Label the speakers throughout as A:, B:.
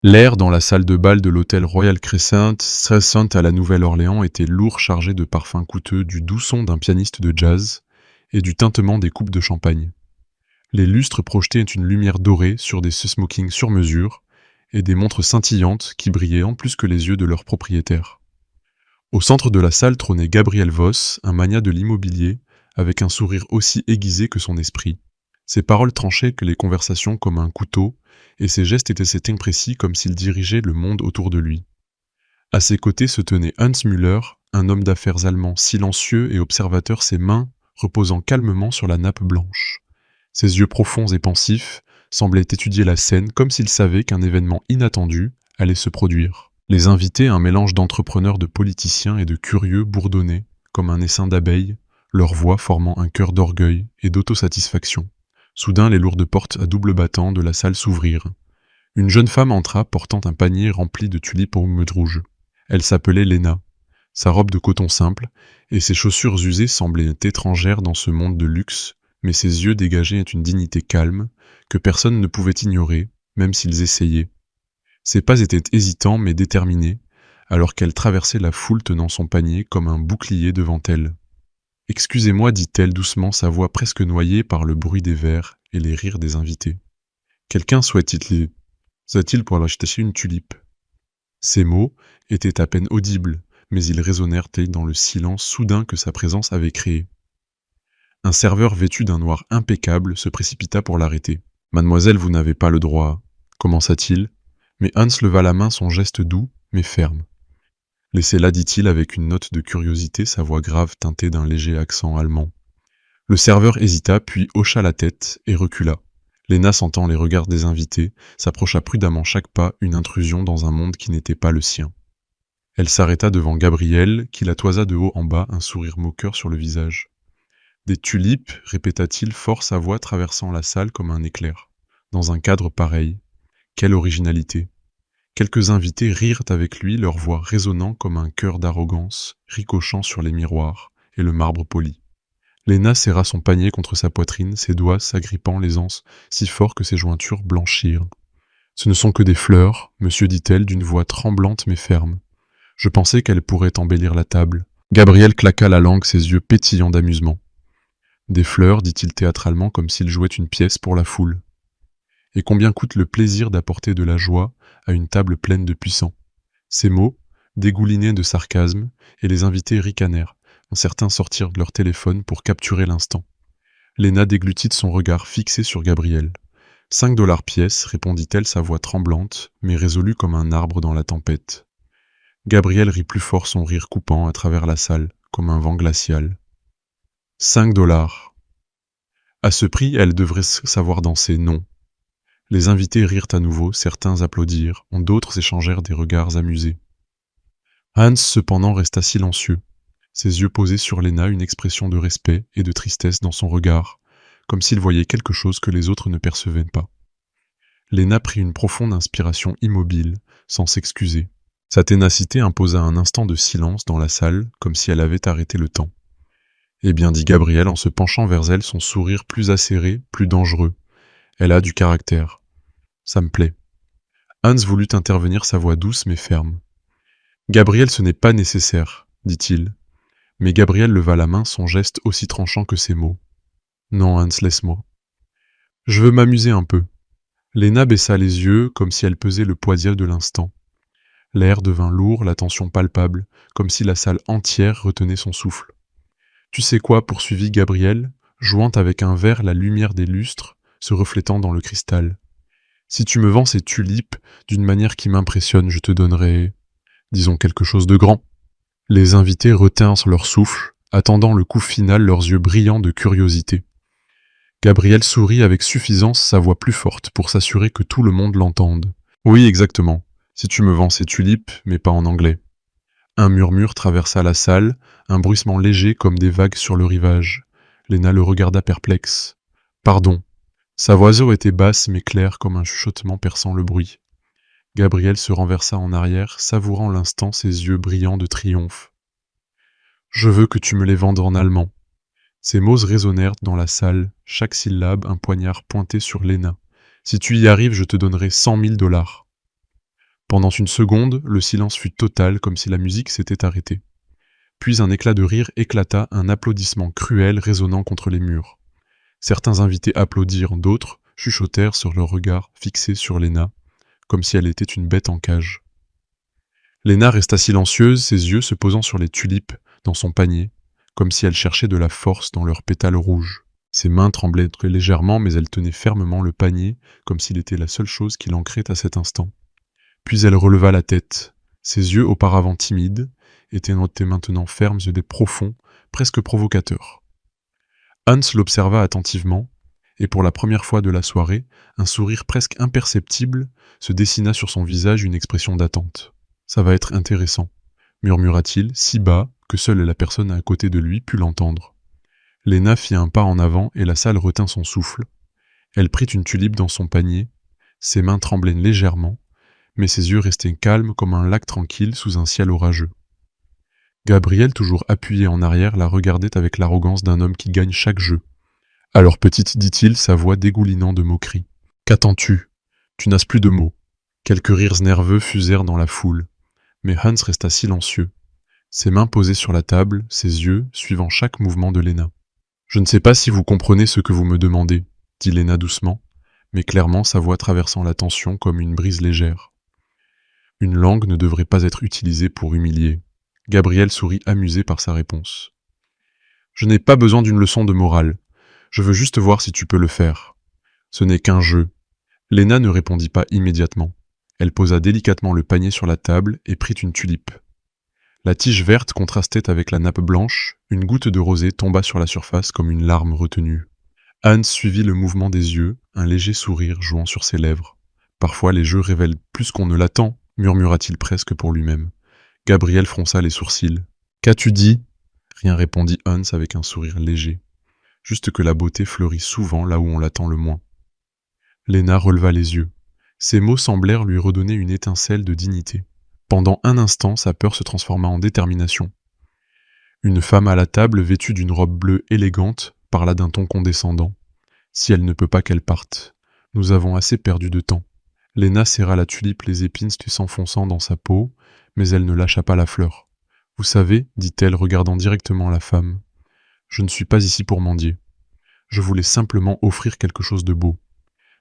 A: L'air dans la salle de bal de l'hôtel Royal Crescent à la Nouvelle-Orléans était lourd, chargé de parfums coûteux, du doux son d'un pianiste de jazz et du tintement des coupes de champagne. Les lustres projetaient une lumière dorée sur des smokings sur mesure et des montres scintillantes qui brillaient en plus que les yeux de leurs propriétaires. Au centre de la salle trônait Gabriel Voss, un magnat de l'immobilier, avec un sourire aussi aiguisé que son esprit. Ses paroles tranchaient que les conversations comme un couteau, et ses gestes étaient si imprécis comme s'il dirigeait le monde autour de lui. À ses côtés se tenait Hans Müller, un homme d'affaires allemand silencieux et observateur, ses mains reposant calmement sur la nappe blanche. Ses yeux profonds et pensifs semblaient étudier la scène comme s'il savait qu'un événement inattendu allait se produire. Les invités, un mélange d'entrepreneurs, de politiciens et de curieux, bourdonnaient, comme un essaim d'abeilles, leur voix formant un chœur d'orgueil et d'autosatisfaction. Soudain, les lourdes portes à double battant de la salle s'ouvrirent. Une jeune femme entra portant un panier rempli de tulipes aux meutes rouges. Elle s'appelait Lena. Sa robe de coton simple et ses chaussures usées semblaient étrangères dans ce monde de luxe, mais ses yeux dégageaient une dignité calme que personne ne pouvait ignorer, même s'ils essayaient. Ses pas étaient hésitants mais déterminés, alors qu'elle traversait la foule tenant son panier comme un bouclier devant elle. « Excusez-moi, dit-elle doucement, sa voix presque noyée par le bruit des verres et les rires des invités. Quelqu'un souhaite-t-il pour acheter une tulipe ?» Ces mots étaient à peine audibles, mais ils résonnèrent dans le silence soudain que sa présence avait créé. Un serveur vêtu d'un noir impeccable se précipita pour l'arrêter. « Mademoiselle, vous n'avez pas le droit, » commença-t-il, mais Hans leva la main, son geste doux, mais ferme. « Laissez-la, dit-il avec une note de curiosité, sa voix grave teintée d'un léger accent allemand. Le serveur hésita, puis hocha la tête et recula. Lena, sentant les regards des invités, s'approcha prudemment chaque pas, une intrusion dans un monde qui n'était pas le sien. Elle s'arrêta devant Gabriel, qui la toisa de haut en bas, un sourire moqueur sur le visage. « Des tulipes » répéta-t-il fort, sa voix traversant la salle comme un éclair. « Dans un cadre pareil. Quelle originalité !» Quelques invités rirent avec lui, leur voix résonnant comme un chœur d'arrogance, ricochant sur les miroirs et le marbre poli. Lena serra son panier contre sa poitrine, ses doigts s'agrippant les anses si fort que ses jointures blanchirent. « Ce ne sont que des fleurs, monsieur, dit-elle d'une voix tremblante mais ferme. Je pensais qu'elles pourraient embellir la table. » Gabriel claqua la langue, ses yeux pétillants d'amusement. « Des fleurs, dit-il théâtralement comme s'il jouait une pièce pour la foule. Et combien coûte le plaisir d'apporter de la joie à une table pleine de puissants ?» Ces mots dégoulinaient de sarcasme, et les invités ricanèrent. Certains sortirent de leur téléphone pour capturer l'instant. Lena déglutit de son regard fixé sur Gabriel. « 5 $ pièce, répondit-elle, sa voix tremblante, mais résolue comme un arbre dans la tempête. Gabriel rit plus fort, son rire coupant à travers la salle, comme un vent glacial. 5 $. À ce prix, elle devrait savoir danser, non. Les invités rirent à nouveau, certains applaudirent, d'autres échangèrent des regards amusés. Hans, cependant, resta silencieux, ses yeux posés sur Lena, une expression de respect et de tristesse dans son regard, comme s'il voyait quelque chose que les autres ne percevaient pas. Lena prit une profonde inspiration immobile, sans s'excuser. Sa ténacité imposa un instant de silence dans la salle, comme si elle avait arrêté le temps. « Eh bien, dit Gabriel en se penchant vers elle, son sourire plus acéré, plus dangereux. Elle a du caractère. Ça me plaît. » Hans voulut intervenir, sa voix douce mais ferme. « Gabriel, ce n'est pas nécessaire, dit-il. » Mais Gabriel leva la main, son geste aussi tranchant que ses mots. « Non, Hans, laisse-moi. Je veux m'amuser un peu. » Lena baissa les yeux, comme si elle pesait le poids de l'instant. L'air devint lourd, la tension palpable, comme si la salle entière retenait son souffle. « Tu sais quoi ?» poursuivit Gabriel, jouant avec un verre la lumière des lustres, se reflétant dans le cristal. « Si tu me vends ces tulipes d'une manière qui m'impressionne, je te donnerai, disons, quelque chose de grand. » Les invités retinrent leur souffle, attendant le coup final, leurs yeux brillants de curiosité. Gabriel sourit avec suffisance, sa voix plus forte, pour s'assurer que tout le monde l'entende. « Oui, exactement. Si tu me vends ces tulipes, mais pas en anglais. » Un murmure traversa la salle, un bruissement léger comme des vagues sur le rivage. Lena le regarda perplexe. « Pardon. » Sa voix était basse mais claire comme un chuchotement perçant le bruit. Gabriel se renversa en arrière, savourant l'instant, ses yeux brillants de triomphe. « Je veux que tu me les vendes en allemand. » Ces mots résonnèrent dans la salle, chaque syllabe un poignard pointé sur Lena. « Si tu y arrives, je te donnerai 100 000 $. » Pendant une seconde, le silence fut total comme si la musique s'était arrêtée. Puis un éclat de rire éclata, un applaudissement cruel résonnant contre les murs. Certains invités applaudirent, d'autres chuchotèrent sur leur regard fixé sur Léna, comme si elle était une bête en cage. Léna resta silencieuse, ses yeux se posant sur les tulipes dans son panier, comme si elle cherchait de la force dans leurs pétales rouges. Ses mains tremblaient très légèrement, mais elle tenait fermement le panier, comme s'il était la seule chose qui l'ancrait à cet instant. Puis elle releva la tête. Ses yeux, auparavant timides, étaient maintenant fermes et profonds, presque provocateurs. Hans l'observa attentivement, et pour la première fois de la soirée, un sourire presque imperceptible se dessina sur son visage, une expression d'attente. « Ça va être intéressant », murmura-t-il, si bas que seule la personne à côté de lui put l'entendre. Léna fit un pas en avant et la salle retint son souffle. Elle prit une tulipe dans son panier, ses mains tremblaient légèrement, mais ses yeux restaient calmes comme un lac tranquille sous un ciel orageux. Gabriel, toujours appuyé en arrière, la regardait avec l'arrogance d'un homme qui gagne chaque jeu. « Alors petite, dit-il, sa voix dégoulinant de moquerie. Qu'attends-tu ? Tu n'as plus de mots. » Quelques rires nerveux fusèrent dans la foule, mais Hans resta silencieux, ses mains posées sur la table, ses yeux suivant chaque mouvement de Léna. « Je ne sais pas si vous comprenez ce que vous me demandez, » dit Léna doucement, mais clairement sa voix traversant la tension comme une brise légère. Une langue ne devrait pas être utilisée pour humilier. Gabriel sourit amusé par sa réponse. « Je n'ai pas besoin d'une leçon de morale. Je veux juste voir si tu peux le faire. Ce n'est qu'un jeu. » Léna ne répondit pas immédiatement. Elle posa délicatement le panier sur la table et prit une tulipe. La tige verte contrastait avec la nappe blanche, une goutte de rosée tomba sur la surface comme une larme retenue. Hans suivit le mouvement des yeux, un léger sourire jouant sur ses lèvres. Parfois les jeux révèlent plus qu'on ne l'attend, murmura-t-il presque pour lui-même. Gabriel fronça les sourcils. « Qu'as-tu dit ?» Rien répondit Hans avec un sourire léger. Juste que la beauté fleurit souvent là où on l'attend le moins. Léna releva les yeux. Ces mots semblèrent lui redonner une étincelle de dignité. Pendant un instant, sa peur se transforma en détermination. Une femme à la table, vêtue d'une robe bleue élégante, parla d'un ton condescendant. « Si elle ne peut pas qu'elle parte. Nous avons assez perdu de temps. » Léna serra la tulipe, les épines s'enfonçant dans sa peau, mais elle ne lâcha pas la fleur. « Vous savez, dit-elle, regardant directement la femme, je ne suis pas ici pour mendier. Je voulais simplement offrir quelque chose de beau.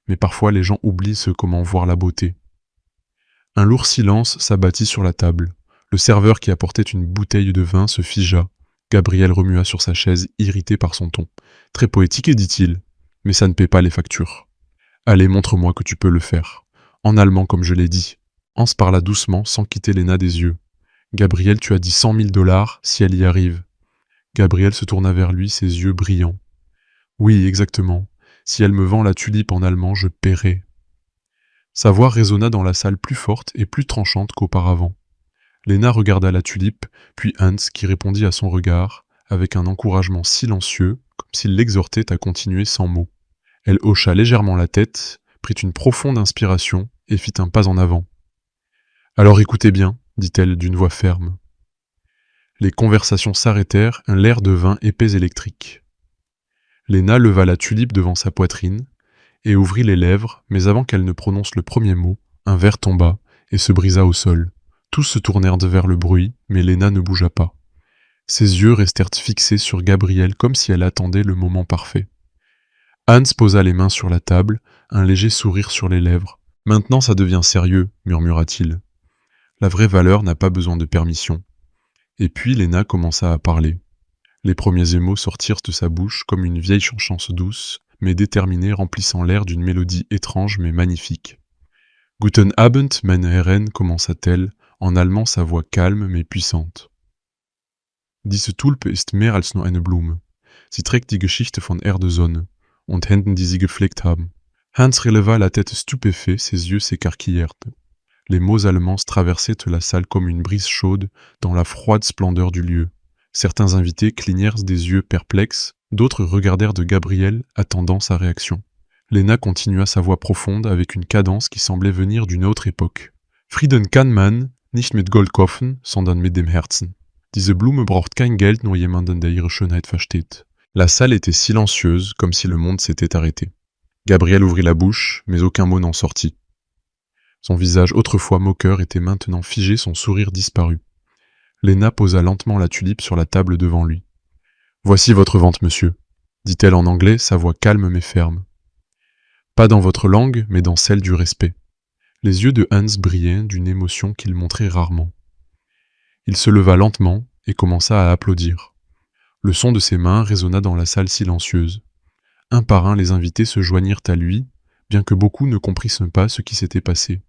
A: Mais parfois les gens oublient comment voir la beauté. » Un lourd silence s'abattit sur la table. Le serveur qui apportait une bouteille de vin se figea. Gabriel remua sur sa chaise, irrité par son ton. « Très poétique, dit-il, mais ça ne paie pas les factures. Allez, montre-moi que tu peux le faire. En allemand, comme je l'ai dit. » Hans parla doucement, sans quitter Léna des yeux. « Gabriel, tu as dit 100 000 $ si elle y arrive. » Gabriel se tourna vers lui, ses yeux brillants. « Oui, exactement. Si elle me vend la tulipe en allemand, je paierai. » Sa voix résonna dans la salle plus forte et plus tranchante qu'auparavant. Léna regarda la tulipe, puis Hans qui répondit à son regard, avec un encouragement silencieux, comme s'il l'exhortait à continuer sans mots. Elle hocha légèrement la tête, prit une profonde inspiration et fit un pas en avant. « Alors écoutez bien, » dit-elle d'une voix ferme. Les conversations s'arrêtèrent, un lair devint épais électrique. Léna leva la tulipe devant sa poitrine et ouvrit les lèvres, mais avant qu'elle ne prononce le premier mot, un verre tomba et se brisa au sol. Tous se tournèrent vers le bruit, mais Léna ne bougea pas. Ses yeux restèrent fixés sur Gabriel comme si elle attendait le moment parfait. Hans posa les mains sur la table, un léger sourire sur les lèvres. « Maintenant ça devient sérieux, » murmura-t-il. « La vraie valeur n'a pas besoin de permission. » Et puis Léna commença à parler. Les premiers mots sortirent de sa bouche comme une vieille chanson douce, mais déterminée, remplissant l'air d'une mélodie étrange mais magnifique. « Guten Abend, meine Herren » commença-t-elle, en allemand sa voix calme mais puissante. « Diese Tulpe ist mehr als nur eine Blume. Sie trägt die Geschichte von Erde, Sonne und Händen, die sie gepflegt haben. » Hans releva la tête stupéfait, ses yeux s'écarquillèrent. Les mots allemands traversaient la salle comme une brise chaude dans la froide splendeur du lieu. Certains invités clignèrent des yeux perplexes, d'autres regardèrent de Gabriel, attendant sa réaction. Léna continua sa voix profonde avec une cadence qui semblait venir d'une autre époque. « Frieden kann man nicht mit Gold kaufen, sondern mit dem Herzen. Diese Blume braucht kein Geld, nur jemanden, der ihre Schönheit versteht. » La salle était silencieuse, comme si le monde s'était arrêté. Gabriel ouvrit la bouche, mais aucun mot n'en sortit. Son visage autrefois moqueur était maintenant figé, son sourire disparu. Léna posa lentement la tulipe sur la table devant lui. « Voici votre vente, monsieur, » dit-elle en anglais, sa voix calme mais ferme. « Pas dans votre langue, mais dans celle du respect. » Les yeux de Hans brillaient d'une émotion qu'il montrait rarement. Il se leva lentement et commença à applaudir. Le son de ses mains résonna dans la salle silencieuse. Un par un, les invités se joignirent à lui, bien que beaucoup ne comprissent pas ce qui s'était passé.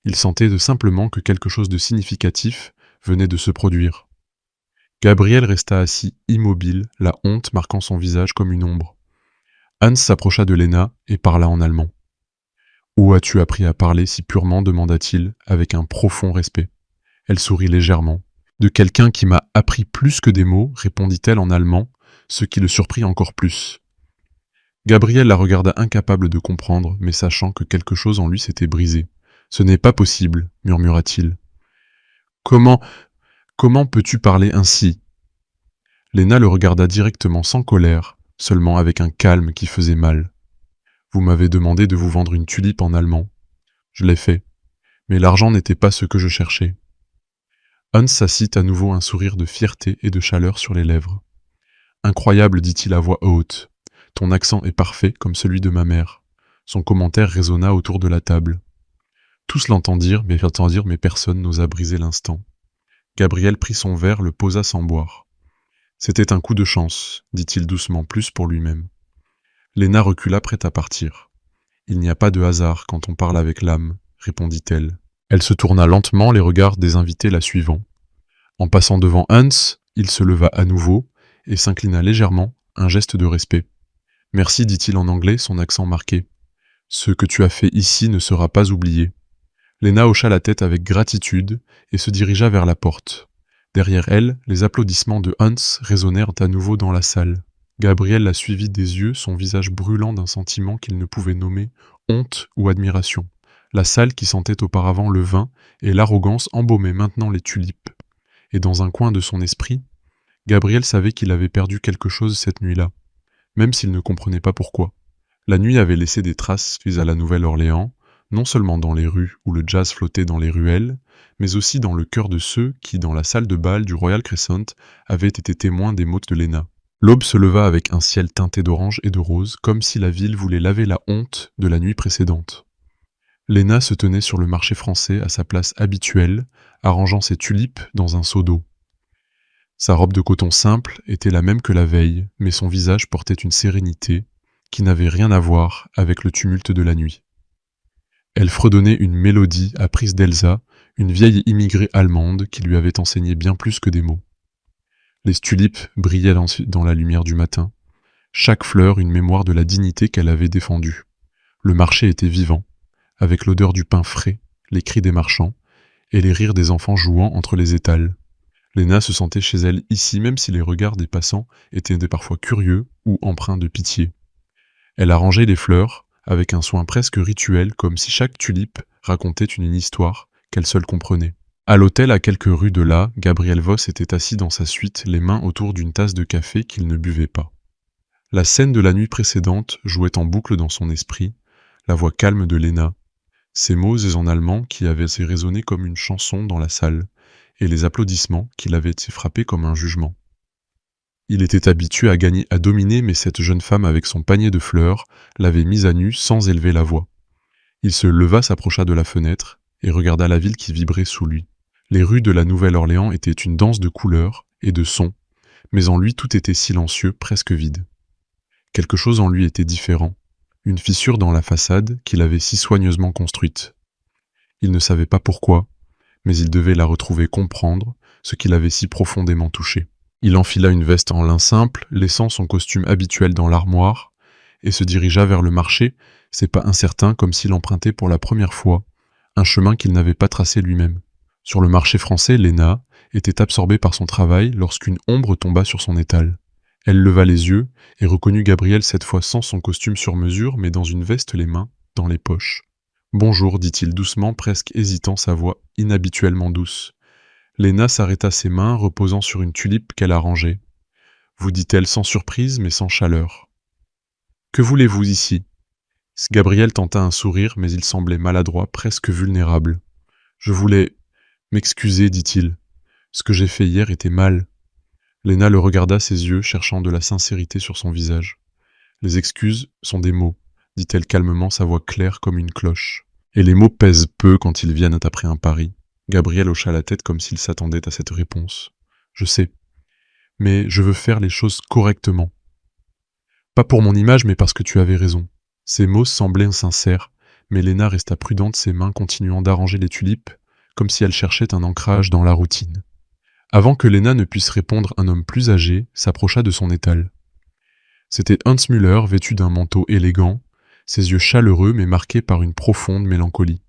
A: Ils sentaient simplement que quelque chose de significatif venait de se produire. Gabriel resta assis, immobile, la honte marquant son visage comme une ombre. Hans s'approcha de Léna et parla en allemand. « Où as-tu appris à parler si purement » demanda-t-il, avec un profond respect. Elle sourit légèrement. « De quelqu'un qui m'a appris plus que des mots » répondit-elle en allemand, ce qui le surprit encore plus. Gabriel la regarda incapable de comprendre, mais sachant que quelque chose en lui s'était brisé. « Ce n'est pas possible, » murmura-t-il. « Comment peux-tu parler ainsi ?» Léna le regarda directement sans colère, seulement avec un calme qui faisait mal. « Vous m'avez demandé de vous vendre une tulipe en allemand. Je l'ai fait, mais l'argent n'était pas ce que je cherchais. » Hans s'assit à nouveau, un sourire de fierté et de chaleur sur les lèvres. « Incroyable, dit-il à voix haute. Ton accent est parfait comme celui de ma mère. » Son commentaire résonna autour de la table. Tous l'entendirent, mais personne n'osa briser l'instant. Gabriel prit son verre, le posa sans boire. « C'était un coup de chance, » dit-il doucement, plus pour lui-même. Léna recula, prête à partir. « Il n'y a pas de hasard quand on parle avec l'âme, » répondit-elle. Elle se tourna lentement, les regards des invités la suivant. En passant devant Hans, il se leva à nouveau et s'inclina légèrement, un geste de respect. « Merci, dit-il en anglais, son accent marqué. Ce que tu as fait ici ne sera pas oublié. » Léna hocha la tête avec gratitude et se dirigea vers la porte. Derrière elle, les applaudissements de Hans résonnèrent à nouveau dans la salle. Gabriel la suivit des yeux, son visage brûlant d'un sentiment qu'il ne pouvait nommer honte ou admiration. La salle qui sentait auparavant le vin et l'arrogance embaumait maintenant les tulipes. Et dans un coin de son esprit, Gabriel savait qu'il avait perdu quelque chose cette nuit-là, même s'il ne comprenait pas pourquoi. La nuit avait laissé des traces suite à la Nouvelle-Orléans, non seulement dans les rues où le jazz flottait dans les ruelles, mais aussi dans le cœur de ceux qui, dans la salle de bal du Royal Crescent, avaient été témoins des mots de Léna. L'aube se leva avec un ciel teinté d'orange et de rose, comme si la ville voulait laver la honte de la nuit précédente. Léna se tenait sur le marché français à sa place habituelle, arrangeant ses tulipes dans un seau d'eau. Sa robe de coton simple était la même que la veille, mais son visage portait une sérénité qui n'avait rien à voir avec le tumulte de la nuit. Elle fredonnait une mélodie apprise d'Elsa, une vieille immigrée allemande qui lui avait enseigné bien plus que des mots. Les tulipes brillaient dans la lumière du matin, chaque fleur une mémoire de la dignité qu'elle avait défendue. Le marché était vivant, avec l'odeur du pain frais, les cris des marchands et les rires des enfants jouant entre les étals. Léna se sentait chez elle ici, même si les regards des passants étaient parfois curieux ou empreints de pitié. Elle arrangeait les fleurs, avec un soin presque rituel, comme si chaque tulipe racontait une histoire qu'elle seule comprenait. À l'hôtel, à quelques rues de là, Gabriel Voss était assis dans sa suite, les mains autour d'une tasse de café qu'il ne buvait pas. La scène de la nuit précédente jouait en boucle dans son esprit, la voix calme de Léna, ces mots en allemand qui avaient résonné comme une chanson dans la salle, et les applaudissements qui l'avaient frappé comme un jugement. Il était habitué à dominer, mais cette jeune femme avec son panier de fleurs l'avait mise à nu sans élever la voix. Il se leva, s'approcha de la fenêtre et regarda la ville qui vibrait sous lui. Les rues de la Nouvelle-Orléans étaient une danse de couleurs et de sons, mais en lui tout était silencieux, presque vide. Quelque chose en lui était différent, une fissure dans la façade qu'il avait si soigneusement construite. Il ne savait pas pourquoi, mais il devait la retrouver, comprendre ce qui l'avait si profondément touché. Il enfila une veste en lin simple, laissant son costume habituel dans l'armoire, et se dirigea vers le marché, ses pas incertains comme s'il empruntait pour la première fois un chemin qu'il n'avait pas tracé lui-même. Sur le marché français, Léna était absorbée par son travail lorsqu'une ombre tomba sur son étal. Elle leva les yeux et reconnut Gabriel cette fois sans son costume sur mesure, mais dans une veste, les mains dans les poches. « Bonjour », dit-il doucement, presque hésitant, sa voix inhabituellement douce. Léna s'arrêta, ses mains reposant sur une tulipe qu'elle arrangeait. Vous dit-elle sans surprise mais sans chaleur. Que voulez-vous ici ? Gabriel tenta un sourire, mais il semblait maladroit, presque vulnérable. « Je voulais m'excuser, dit-il. Ce que j'ai fait hier était mal. » Léna le regarda, ses yeux cherchant de la sincérité sur son visage. « Les excuses sont des mots, dit-elle calmement, sa voix claire comme une cloche. Et les mots pèsent peu quand ils viennent après un pari. » Gabriel hocha la tête comme s'il s'attendait à cette réponse. « Je sais, mais je veux faire les choses correctement. Pas pour mon image, mais parce que tu avais raison. » Ces mots semblaient insincères, mais Léna resta prudente, ses mains continuant d'arranger les tulipes, comme si elle cherchait un ancrage dans la routine. Avant que Léna ne puisse répondre, un homme plus âgé s'approcha de son étal. C'était Hans Müller, vêtu d'un manteau élégant, ses yeux chaleureux mais marqués par une profonde mélancolie.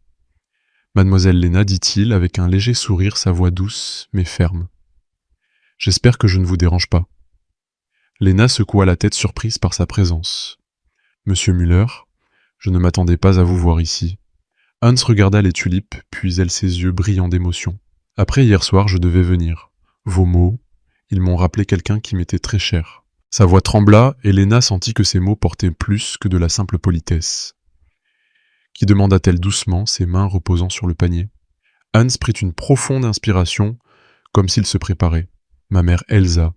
A: « Mademoiselle Léna, dit-il, avec un léger sourire, sa voix douce mais ferme. « J'espère que je ne vous dérange pas. » Léna secoua la tête surprise par sa présence. « Monsieur Müller, je ne m'attendais pas à vous voir ici. » Hans regarda les tulipes, puis elle ses yeux brillants d'émotion. « Après hier soir, je devais venir. Vos mots, ils m'ont rappelé quelqu'un qui m'était très cher. » Sa voix trembla, et Léna sentit que ces mots portaient plus que de la simple politesse. « Qui demanda-t-elle doucement, ses mains reposant sur le panier. Hans prit une profonde inspiration, comme s'il se préparait. « Ma mère Elsa.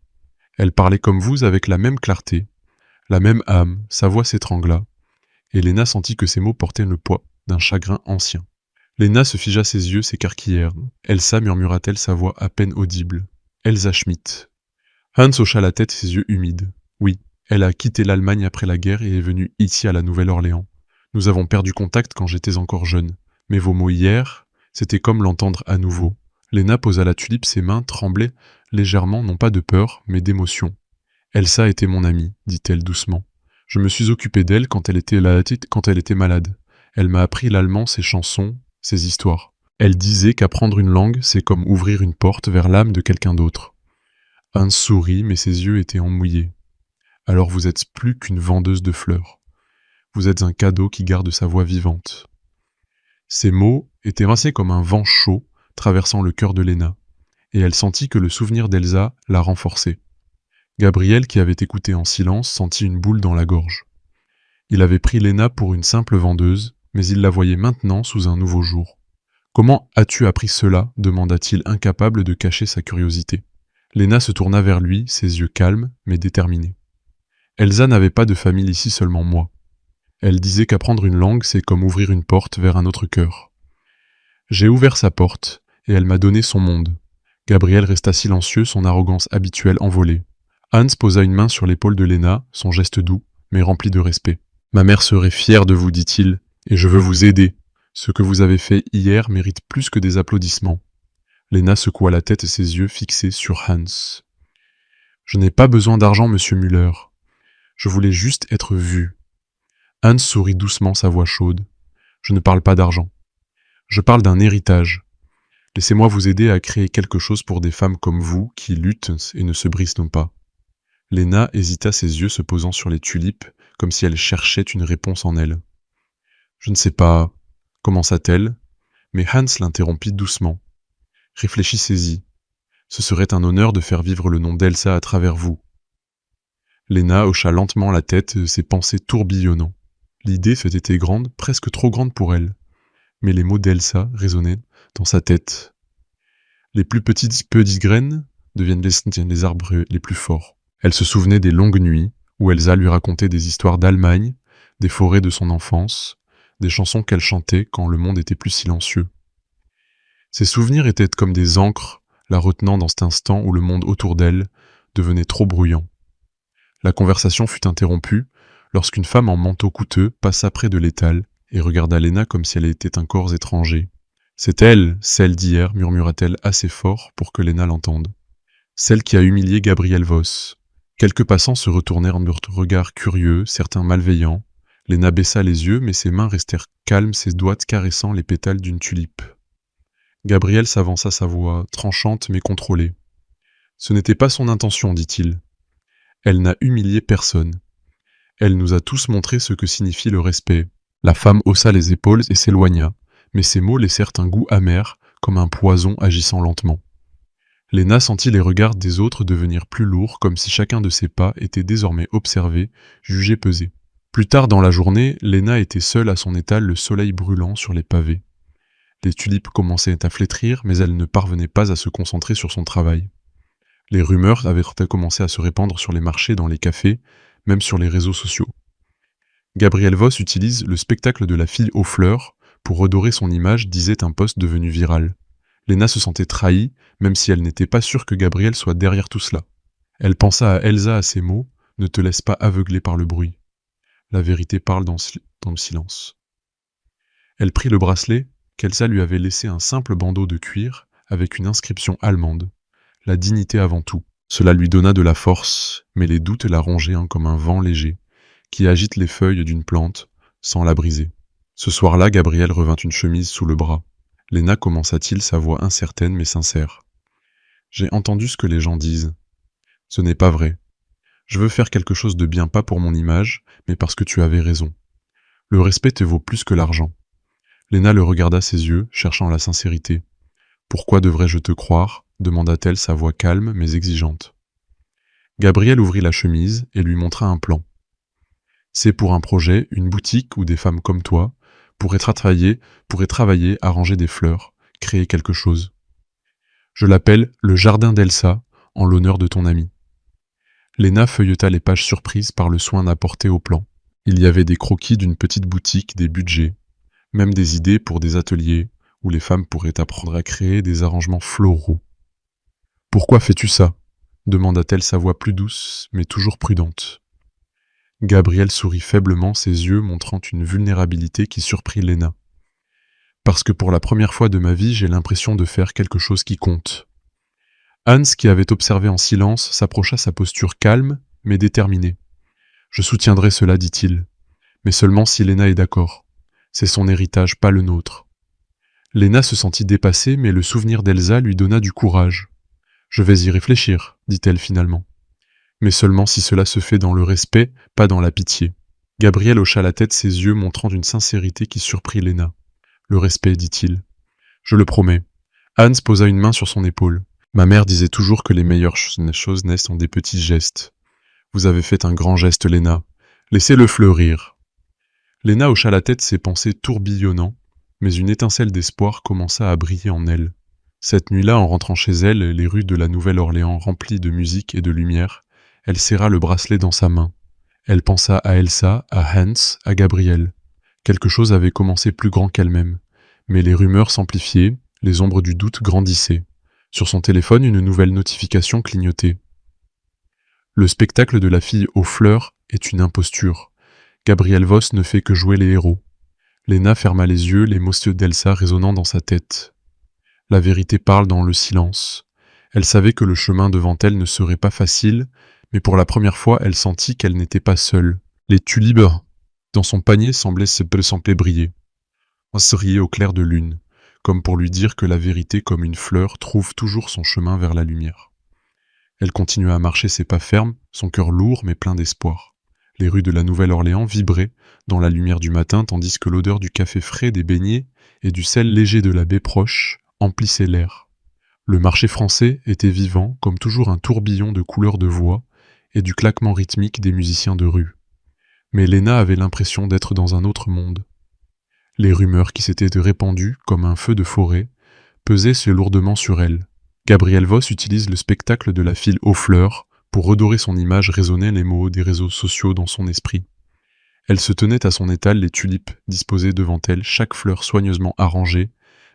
A: Elle parlait comme vous avec la même clarté, la même âme, sa voix s'étrangla, et Léna sentit que ces mots portaient le poids d'un chagrin ancien. Léna se figea, ses yeux s'écarquillèrent. « Elsa, murmura-t-elle, sa voix à peine audible. Elsa Schmidt. » Hans hocha la tête, ses yeux humides. « Oui, elle a quitté l'Allemagne après la guerre et est venue ici à la Nouvelle-Orléans. Nous avons perdu contact quand j'étais encore jeune. Mais vos mots hier, c'était comme l'entendre à nouveau. » Léna posa la tulipe, ses mains tremblaient légèrement, non pas de peur, mais d'émotion. « Elsa était mon amie, dit-elle doucement. Je me suis occupé d'elle quand elle était malade. Elle m'a appris l'allemand, ses chansons, ses histoires. Elle disait qu'apprendre une langue, c'est comme ouvrir une porte vers l'âme de quelqu'un d'autre. » Hans sourit, mais ses yeux étaient emmouillés. « Alors vous êtes plus qu'une vendeuse de fleurs. Vous êtes un cadeau qui garde sa voix vivante. » Ces mots étaient rincés comme un vent chaud traversant le cœur de Léna, et elle sentit que le souvenir d'Elsa la renforçait. Gabriel, qui avait écouté en silence, sentit une boule dans la gorge. Il avait pris Léna pour une simple vendeuse, mais il la voyait maintenant sous un nouveau jour. « Comment as-tu appris cela » demanda-t-il, incapable de cacher sa curiosité. Léna se tourna vers lui, ses yeux calmes, mais déterminés. « Elsa n'avait pas de famille ici, seulement moi. Elle disait qu'apprendre une langue, c'est comme ouvrir une porte vers un autre cœur. J'ai ouvert sa porte, et elle m'a donné son monde. » Gabriel resta silencieux, son arrogance habituelle envolée. Hans posa une main sur l'épaule de Léna, son geste doux, mais rempli de respect. « Ma mère serait fière de vous, dit-il, et je veux vous aider. Ce que vous avez fait hier mérite plus que des applaudissements. » Léna secoua la tête et ses yeux fixés sur Hans. « Je n'ai pas besoin d'argent, monsieur Müller. Je voulais juste être vu. » Hans sourit doucement, sa voix chaude. « Je ne parle pas d'argent. Je parle d'un héritage. Laissez-moi vous aider à créer quelque chose pour des femmes comme vous qui luttent et ne se brisent pas. » Léna hésita, ses yeux se posant sur les tulipes, comme si elle cherchait une réponse en elle. « Je ne sais pas, » commença-t-elle, mais Hans l'interrompit doucement. « Réfléchissez-y. Ce serait un honneur de faire vivre le nom d'Elsa à travers vous. » Léna hocha lentement la tête, ses pensées tourbillonnant. L'idée était grande, presque trop grande pour elle. Mais les mots d'Elsa résonnaient dans sa tête. Les plus petites graines deviennent les arbres les plus forts. Elle se souvenait des longues nuits où Elsa lui racontait des histoires d'Allemagne, des forêts de son enfance, des chansons qu'elle chantait quand le monde était plus silencieux. Ces souvenirs étaient comme des ancres, la retenant dans cet instant où le monde autour d'elle devenait trop bruyant. La conversation fut interrompue lorsqu'une femme en manteau coûteux passa près de l'étal et regarda Léna comme si elle était un corps étranger. « C'est elle, celle d'hier » murmura-t-elle assez fort pour que Léna l'entende. « Celle qui a humilié Gabriel Voss. » Quelques passants se retournèrent de regards curieux, certains malveillants. Léna baissa les yeux, mais ses mains restèrent calmes, ses doigts caressant les pétales d'une tulipe. Gabriel s'avança, sa voix tranchante mais contrôlée. « Ce n'était pas son intention, dit-il. Elle n'a humilié personne. Elle nous a tous montré ce que signifie le respect. » La femme haussa les épaules et s'éloigna, mais ces mots laissèrent un goût amer, comme un poison agissant lentement. Léna sentit les regards des autres devenir plus lourds, comme si chacun de ses pas était désormais observé, jugé, pesé. Plus tard dans la journée, Léna était seule à son étal, le soleil brûlant sur les pavés. Les tulipes commençaient à flétrir, mais elle ne parvenait pas à se concentrer sur son travail. Les rumeurs avaient commencé à se répandre sur les marchés, dans les cafés, même sur les réseaux sociaux. Gabriel Voss utilise le spectacle de la fille aux fleurs pour redorer son image, disait un post devenu viral. Léna se sentait trahie, même si elle n'était pas sûre que Gabriel soit derrière tout cela. Elle pensa à Elsa à ces mots, « Ne te laisse pas aveugler par le bruit. La vérité parle dans le silence. » Elle prit le bracelet qu'Elsa lui avait laissé, un simple bandeau de cuir avec une inscription allemande. La dignité avant tout. Cela lui donna de la force, mais les doutes la rongeaient comme un vent léger, qui agite les feuilles d'une plante, sans la briser. Ce soir-là, Gabriel revint une chemise sous le bras. Léna, commença-t-il, sa voix incertaine mais sincère. J'ai entendu ce que les gens disent. Ce n'est pas vrai. Je veux faire quelque chose de bien, pas pour mon image, mais parce que tu avais raison. Le respect te vaut plus que l'argent. Léna le regarda, ses yeux, cherchant la sincérité. Pourquoi devrais-je te croire ? Demanda-t-elle, sa voix calme mais exigeante. Gabriel ouvrit la chemise et lui montra un plan. C'est pour un projet, une boutique où des femmes comme toi pourraient travailler, arranger des fleurs, créer quelque chose. Je l'appelle le jardin d'Elsa, en l'honneur de ton ami. Léna feuilleta les pages surprises par le soin apporté au plan. Il y avait des croquis d'une petite boutique, des budgets, même des idées pour des ateliers où les femmes pourraient apprendre à créer des arrangements floraux. « Pourquoi fais-tu ça ?» demanda-t-elle, sa voix plus douce, mais toujours prudente. Gabriel sourit faiblement, ses yeux montrant une vulnérabilité qui surprit Léna. « Parce que pour la première fois de ma vie, j'ai l'impression de faire quelque chose qui compte. » Hans, qui avait observé en silence, s'approcha, sa posture calme, mais déterminée. « Je soutiendrai cela, dit-il, mais seulement si Léna est d'accord. C'est son héritage, pas le nôtre. » Léna se sentit dépassée, mais le souvenir d'Elsa lui donna du courage. « Je vais y réfléchir, dit-elle finalement. Mais seulement si cela se fait dans le respect, pas dans la pitié. » Gabriel hocha la tête, ses yeux montrant une sincérité qui surprit Léna. « Le respect, dit-il. Je le promets. » Hans posa une main sur son épaule. « Ma mère disait toujours que les meilleures choses naissent en des petits gestes. Vous avez fait un grand geste, Léna. Laissez-le fleurir. » Léna hocha la tête, ses pensées tourbillonnant, mais une étincelle d'espoir commença à briller en elle. Cette nuit-là, en rentrant chez elle, les rues de la Nouvelle-Orléans remplies de musique et de lumière, elle serra le bracelet dans sa main. Elle pensa à Elsa, à Hans, à Gabriel. Quelque chose avait commencé plus grand qu'elle-même, mais les rumeurs s'amplifiaient, les ombres du doute grandissaient. Sur son téléphone, une nouvelle notification clignotait. Le spectacle de la fille aux fleurs est une imposture. Gabriel Voss ne fait que jouer les héros. Léna ferma les yeux, les mots d'Elsa résonnant dans sa tête. La vérité parle dans le silence. Elle savait que le chemin devant elle ne serait pas facile, mais pour la première fois, elle sentit qu'elle n'était pas seule. Les tulipes dans son panier semblaient briller. On souriait au clair de lune, comme pour lui dire que la vérité, comme une fleur, trouve toujours son chemin vers la lumière. Elle continua à marcher, ses pas fermes, son cœur lourd mais plein d'espoir. Les rues de la Nouvelle-Orléans vibraient dans la lumière du matin, tandis que l'odeur du café frais, des beignets et du sel léger de la baie proche emplissait l'air. Le marché français était vivant, comme toujours, un tourbillon de couleurs de voix et du claquement rythmique des musiciens de rue. Mais Léna avait l'impression d'être dans un autre monde. Les rumeurs qui s'étaient répandues, comme un feu de forêt, pesaient lourdement sur elle. Gabriel Voss utilise le spectacle de la file aux fleurs pour redorer son image, résonnaient les mots des réseaux sociaux dans son esprit. Elle se tenait à son étal, les tulipes disposées devant elle, chaque fleur soigneusement arrangée,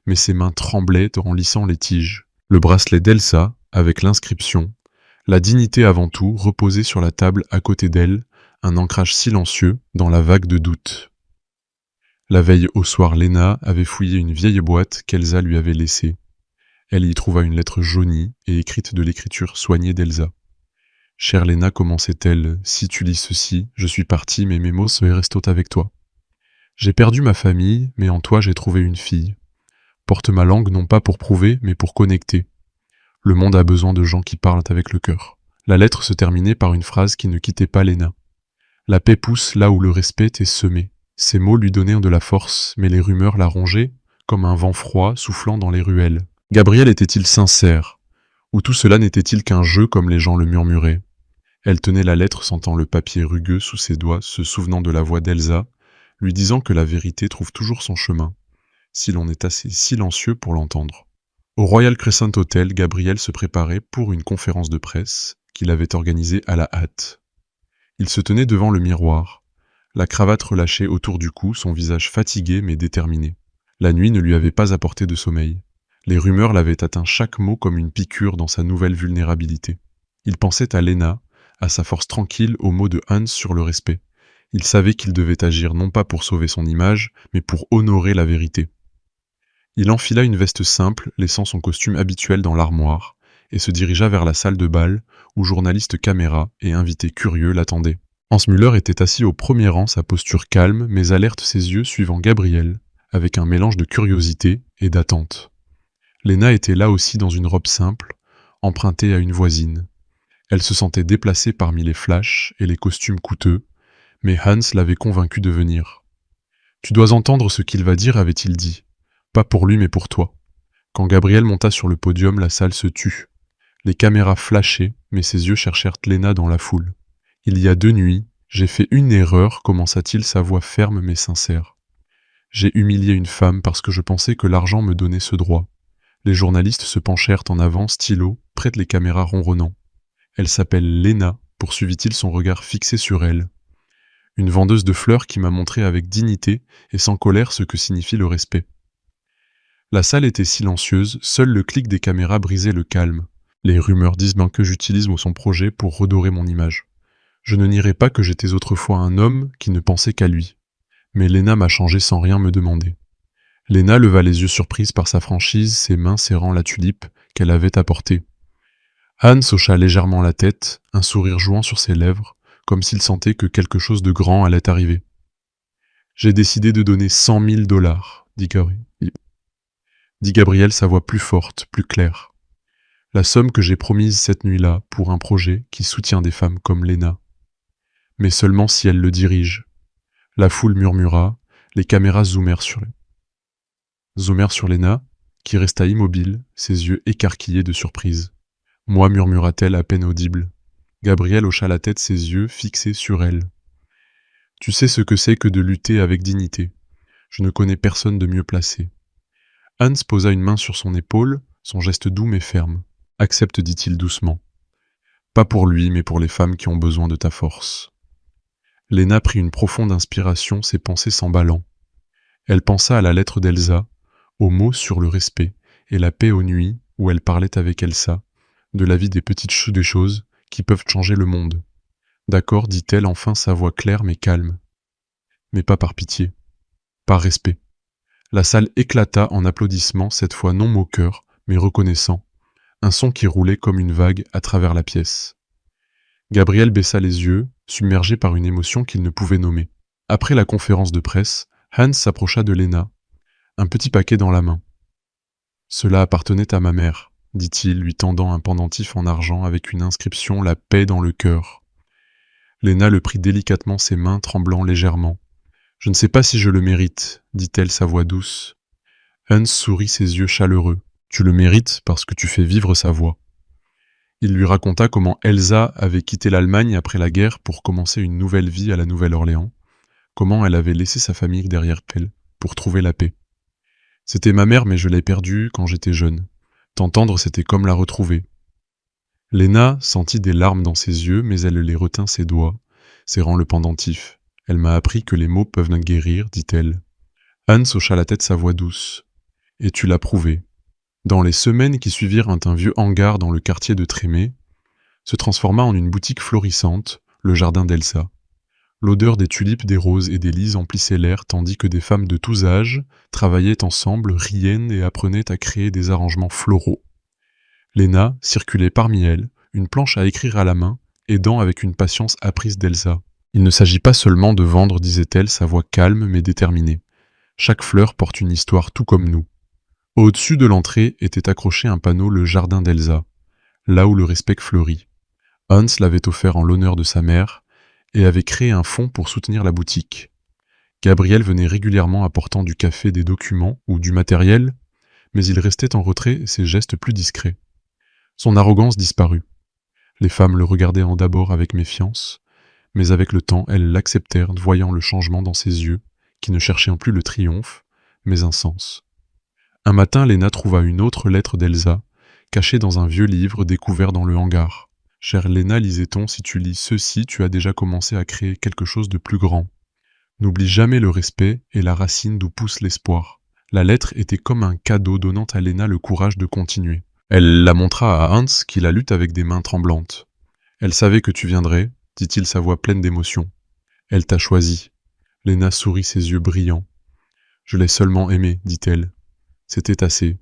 A: mais ses mains tremblaient en lissant les tiges. Le bracelet d'Elsa, avec l'inscription « La dignité avant tout » reposait sur la table à côté d'elle, un ancrage silencieux dans la vague de doute. La veille au soir, Léna avait fouillé une vieille boîte qu'Elsa lui avait laissée. Elle y trouva une lettre jaunie et écrite de l'écriture soignée d'Elsa. « Chère Léna, commençait-elle, si tu lis ceci, je suis partie, mais mes mots restent avec toi. J'ai perdu ma famille, mais en toi j'ai trouvé une fille. Porte ma langue non pas pour prouver, mais pour connecter. Le monde a besoin de gens qui parlent avec le cœur. » La lettre se terminait par une phrase qui ne quittait pas Léna. « La paix pousse là où le respect est semé. » Ces mots lui donnèrent de la force, mais les rumeurs la rongeaient, comme un vent froid soufflant dans les ruelles. Gabriel était-il sincère? Ou tout cela n'était-il qu'un jeu comme les gens le murmuraient? Elle tenait la lettre, sentant le papier rugueux sous ses doigts, se souvenant de la voix d'Elsa, lui disant que la vérité trouve toujours son chemin, si l'on est assez silencieux pour l'entendre. Au Royal Crescent Hotel, Gabriel se préparait pour une conférence de presse qu'il avait organisée à la hâte. Il se tenait devant le miroir, la cravate relâchée autour du cou, son visage fatigué mais déterminé. La nuit ne lui avait pas apporté de sommeil. Les rumeurs l'avaient atteint chaque mot comme une piqûre dans sa nouvelle vulnérabilité. Il pensait à Lena, à sa force tranquille, aux mots de Hans sur le respect. Il savait qu'il devait agir non pas pour sauver son image, mais pour honorer la vérité. Il enfila une veste simple, laissant son costume habituel dans l'armoire, et se dirigea vers la salle de bal, où journalistes caméras et invités curieux l'attendaient. Hans Müller était assis au premier rang, sa posture calme, mais alerte, ses yeux suivant Gabriel, avec un mélange de curiosité et d'attente. Lena était là aussi dans une robe simple, empruntée à une voisine. Elle se sentait déplacée parmi les flashs et les costumes coûteux, mais Hans l'avait convaincue de venir. « Tu dois entendre ce qu'il va dire », avait-il dit. « Pas pour lui, mais pour toi. » Quand Gabriel monta sur le podium, la salle se tut. Les caméras flashaient, mais ses yeux cherchèrent Lena dans la foule. « Il y a 2 nuits, j'ai fait une erreur », commença-t-il, sa voix ferme mais sincère. « J'ai humilié une femme parce que je pensais que l'argent me donnait ce droit. » Les journalistes se penchèrent en avant, stylo, près les caméras ronronnant. « Elle s'appelle Lena », poursuivit-il, son regard fixé sur elle. « Une vendeuse de fleurs qui m'a montré avec dignité et sans colère ce que signifie le respect. » La salle était silencieuse, seul le clic des caméras brisait le calme. Les rumeurs disent bien que j'utilise son projet pour redorer mon image. Je ne nierai pas que j'étais autrefois un homme qui ne pensait qu'à lui. Mais Lena m'a changé sans rien me demander. Lena leva les yeux surprise par sa franchise, ses mains serrant la tulipe qu'elle avait apportée. Hans hocha légèrement la tête, un sourire jouant sur ses lèvres, comme s'il sentait que quelque chose de grand allait arriver. « J'ai décidé de donner 100 000 $, dit Gabriel, sa voix plus forte, plus claire. La somme que j'ai promise cette nuit-là pour un projet qui soutient des femmes comme Lena. Mais seulement si elle le dirige. » La foule murmura, les caméras zoomèrent sur Lena, qui resta immobile, ses yeux écarquillés de surprise. « Moi, murmura-t-elle à peine audible. Gabriel hocha la tête, ses yeux fixés sur elle. « Tu sais ce que c'est que de lutter avec dignité. Je ne connais personne de mieux placé. » Hans posa une main sur son épaule, son geste doux mais ferme. « Accepte, dit-il doucement. Pas pour lui, mais pour les femmes qui ont besoin de ta force. » Lena prit une profonde inspiration, ses pensées s'emballant. Elle pensa à la lettre d'Elsa, aux mots sur le respect et la paix aux nuits où elle parlait avec Elsa, de la vie des petites choses qui peuvent changer le monde. D'accord, dit-elle enfin, sa voix claire mais calme. Mais pas par pitié, par respect. La salle éclata en applaudissements, cette fois non moqueurs, mais reconnaissants, un son qui roulait comme une vague à travers la pièce. Gabriel baissa les yeux, submergé par une émotion qu'il ne pouvait nommer. Après la conférence de presse, Hans s'approcha de Lena, un petit paquet dans la main. « Cela appartenait à ma mère, » dit-il, lui tendant un pendentif en argent avec une inscription « La paix dans le cœur ». Lena le prit délicatement, ses mains tremblant légèrement. « Je ne sais pas si je le mérite, » dit-elle, sa voix douce. Hans sourit, ses yeux chaleureux. « Tu le mérites parce que tu fais vivre sa voix. » Il lui raconta comment Elsa avait quitté l'Allemagne après la guerre pour commencer une nouvelle vie à la Nouvelle-Orléans, comment elle avait laissé sa famille derrière elle pour trouver la paix. « C'était ma mère, mais je l'ai perdue quand j'étais jeune. T'entendre, c'était comme la retrouver. » Lena sentit des larmes dans ses yeux, mais elle les retint ses doigts, serrant le pendentif. « Elle m'a appris que les mots peuvent guérir, dit-elle. » Hans hocha la tête, sa voix douce. « Et tu l'as prouvé. » Dans les semaines qui suivirent, un vieux hangar dans le quartier de Trémé se transforma en une boutique florissante, le jardin d'Elsa. L'odeur des tulipes, des roses et des lys emplissait l'air, tandis que des femmes de tous âges travaillaient ensemble, riaient et apprenaient à créer des arrangements floraux. Lena circulait parmi elles, une planche à écrire à la main, aidant avec une patience apprise d'Elsa. « Il ne s'agit pas seulement de vendre, disait-elle, sa voix calme mais déterminée. Chaque fleur porte une histoire tout comme nous. » Au-dessus de l'entrée était accroché un panneau « Le jardin d'Elsa », là où le respect fleurit. Hans l'avait offert en l'honneur de sa mère et avait créé un fonds pour soutenir la boutique. Gabriel venait régulièrement apportant du café, des documents ou du matériel, mais il restait en retrait, ses gestes plus discrets. Son arrogance disparut. Les femmes le regardaient d'abord avec méfiance, mais avec le temps, elles l'acceptèrent, voyant le changement dans ses yeux, qui ne cherchaient plus le triomphe, mais un sens. Un matin, Léna trouva une autre lettre d'Elsa, cachée dans un vieux livre découvert dans le hangar. « Chère Léna, lisait-on, si tu lis ceci, tu as déjà commencé à créer quelque chose de plus grand. N'oublie jamais le respect et la racine d'où pousse l'espoir. » La lettre était comme un cadeau donnant à Léna le courage de continuer. Elle la montra à Hans, qui la lut avec des mains tremblantes. « Elle savait que tu viendrais, » dit-il sa voix pleine d'émotion. « Elle t'a choisi. » Léna sourit, ses yeux brillants. « Je l'ai seulement aimée, dit-elle. C'était assez. »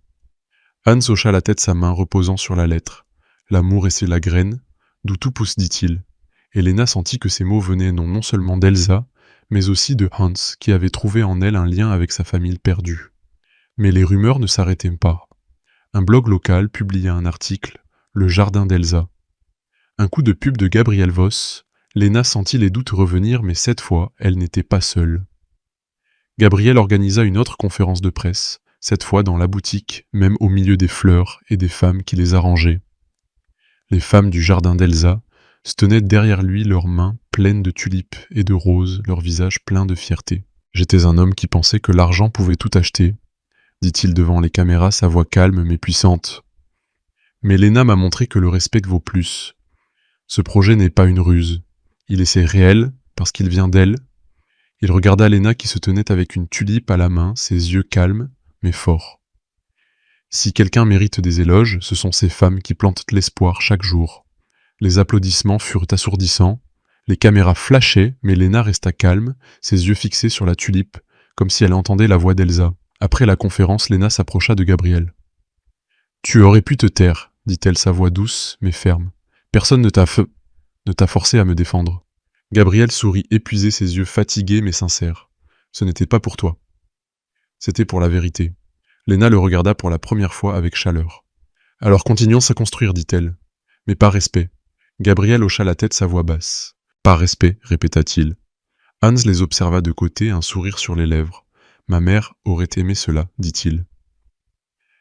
A: Hans hocha la tête, sa main reposant sur la lettre. « L'amour et c'est la graine, d'où tout pousse, dit-il. » Et Léna sentit que ces mots venaient non seulement d'Elsa, mais aussi de Hans, qui avait trouvé en elle un lien avec sa famille perdue. Mais les rumeurs ne s'arrêtaient pas. Un blog local publia un article, « Le jardin d'Elsa ». Un coup de pub de Gabriel Voss, Léna sentit les doutes revenir, mais cette fois, elle n'était pas seule. Gabriel organisa une autre conférence de presse, cette fois dans la boutique, même au milieu des fleurs et des femmes qui les arrangeaient. Les femmes du jardin d'Elsa se tenaient derrière lui, leurs mains pleines de tulipes et de roses, leurs visages pleins de fierté. « J'étais un homme qui pensait que l'argent pouvait tout acheter, » dit-il devant les caméras, sa voix calme mais puissante. Mais Léna m'a montré que le respect vaut plus. Ce projet n'est pas une ruse. Il est réel, parce qu'il vient d'elle. Il regarda Léna qui se tenait avec une tulipe à la main, ses yeux calmes, mais forts. Si quelqu'un mérite des éloges, ce sont ces femmes qui plantent l'espoir chaque jour. Les applaudissements furent assourdissants, les caméras flashaient, mais Léna resta calme, ses yeux fixés sur la tulipe, comme si elle entendait la voix d'Elsa. Après la conférence, Léna s'approcha de Gabriel. « Tu aurais pu te taire, dit-elle, sa voix douce mais ferme. Personne ne t'a forcé à me défendre. » Gabriel sourit épuisé, ses yeux fatigués mais sincères. « Ce n'était pas pour toi. C'était pour la vérité. » Léna le regarda pour la première fois avec chaleur. « Alors continuons à construire, dit-elle. Mais par respect. » Gabriel hocha la tête, sa voix basse. « Par respect, répéta-t-il. Hans les observa de côté, un sourire sur les lèvres. « Ma mère aurait aimé cela, dit-il.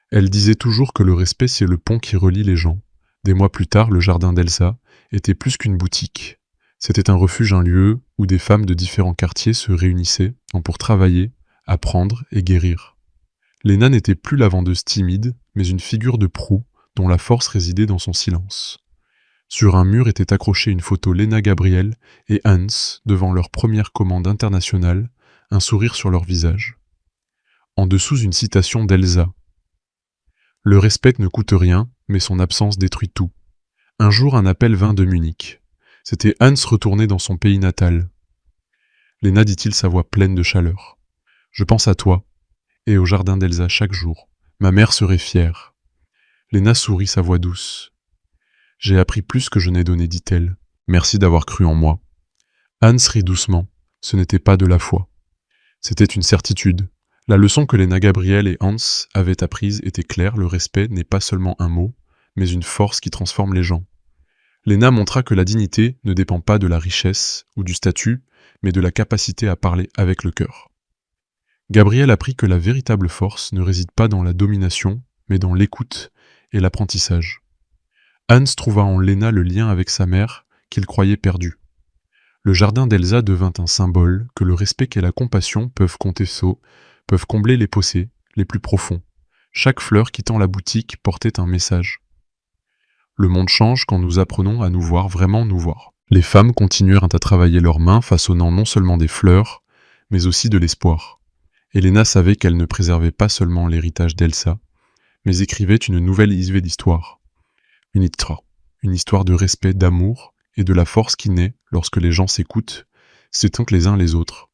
A: Elle disait toujours que le respect, c'est le pont qui relie les gens. Des mois plus tard, le jardin d'Elsa était plus qu'une boutique. C'était un refuge, un lieu où des femmes de différents quartiers se réunissaient pour travailler, apprendre et guérir. Léna n'était plus la vendeuse timide, mais une figure de proue dont la force résidait dans son silence. Sur un mur était accrochée une photo Léna, Gabriel et Hans devant leur première commande internationale, un sourire sur leur visage. En dessous, une citation d'Elsa. « Le respect ne coûte rien, mais son absence détruit tout. » Un jour, un appel vint de Munich. C'était Hans retourné dans son pays natal. « Léna, dit-il, sa voix pleine de chaleur. Je pense à toi et au jardin d'Elsa chaque jour. Ma mère serait fière. » Léna sourit, sa voix douce. « J'ai appris plus que je n'ai donné, dit-elle. Merci d'avoir cru en moi. » Hans rit doucement. Ce n'était pas de la foi. C'était une certitude. La leçon que Léna, Gabriel et Hans avaient apprise était claire, le respect n'est pas seulement un mot, mais une force qui transforme les gens. Léna montra que la dignité ne dépend pas de la richesse ou du statut, mais de la capacité à parler avec le cœur. Gabriel apprit que la véritable force ne réside pas dans la domination, mais dans l'écoute et l'apprentissage. Hans trouva en Léna le lien avec sa mère qu'il croyait perdu. Le jardin d'Elsa devint un symbole que le respect et la compassion peuvent combler les fossés les plus profonds. Chaque fleur quittant la boutique portait un message. Le monde change quand nous apprenons à nous voir, vraiment nous voir. Les femmes continuèrent à travailler leurs mains, façonnant non seulement des fleurs, mais aussi de l'espoir. Léna savait qu'elle ne préservait pas seulement l'héritage d'Elsa, mais écrivait une nouvelle histoire. Une histoire de respect, d'amour et de la force qui naît lorsque les gens s'écoutent, s'étendent les uns les autres.